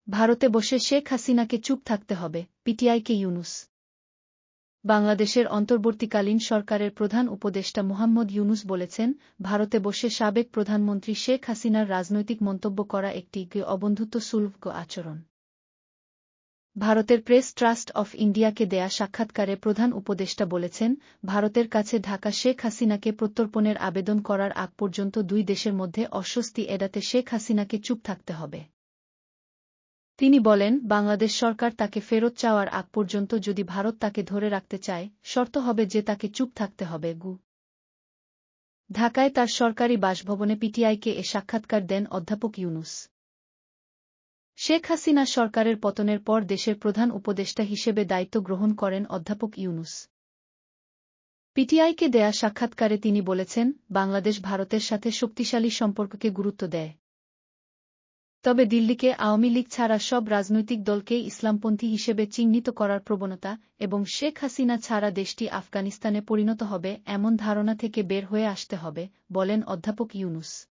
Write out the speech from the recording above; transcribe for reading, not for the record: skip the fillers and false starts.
ভারতে বসে শেখ হাসিনাকে চুপ থাকতে হবে, পিটিআইকে ইউনূস। বাংলাদেশের অন্তর্বর্তীকালীন সরকারের প্রধান উপদেষ্টা মুহাম্মদ ইউনূস বলেছেন, ভারতে বসে সাবেক প্রধানমন্ত্রী শেখ হাসিনার রাজনৈতিক মন্তব্য করা একটি অবন্ধুত্বসুলভ আচরণ। ভারতের প্রেস ট্রাস্ট অফ ইন্ডিয়াকে দেয়া সাক্ষাৎকারে প্রধান উপদেষ্টা বলেছেন, ভারতের কাছে ঢাকা শেখ হাসিনাকে প্রত্যর্পণের আবেদন করার আগ পর্যন্ত দুই দেশের মধ্যে অস্বস্তি এড়াতে শেখ হাসিনাকে চুপ থাকতে হবে। তিনি বলেন, বাংলাদেশ সরকার তাকে ফেরত চাওয়ার আগ পর্যন্ত যদি ভারত তাকে ধরে রাখতে চায়, শর্ত হবে যে তাকে চুপ থাকতে হবে। ঢাকায় তার সরকারি বাসভবনে পিটিআইকে এ সাক্ষাৎকার দেন অধ্যাপক ইউনূস। শেখ হাসিনা সরকারের পতনের পর দেশের প্রধান উপদেষ্টা হিসেবে দায়িত্ব গ্রহণ করেন অধ্যাপক ইউনূস। পিটিআইকে দেয়া সাক্ষাৎকারে তিনি বলেছেন, বাংলাদেশ ভারতের সাথে শক্তিশালী সম্পর্ককে গুরুত্ব দেয়। তবে দিল্লিকে আওয়ামী লীগ ছাড়া সব রাজনৈতিক দলকেই ইসলামপন্থী হিসেবে চিহ্নিত করার প্রবণতা এবং শেখ হাসিনা ছাড়া দেশটি আফগানিস্তানে পরিণত হবে এমন ধারণা থেকে বের হয়ে আসতে হবে, বলেন অধ্যাপক ইউনূস।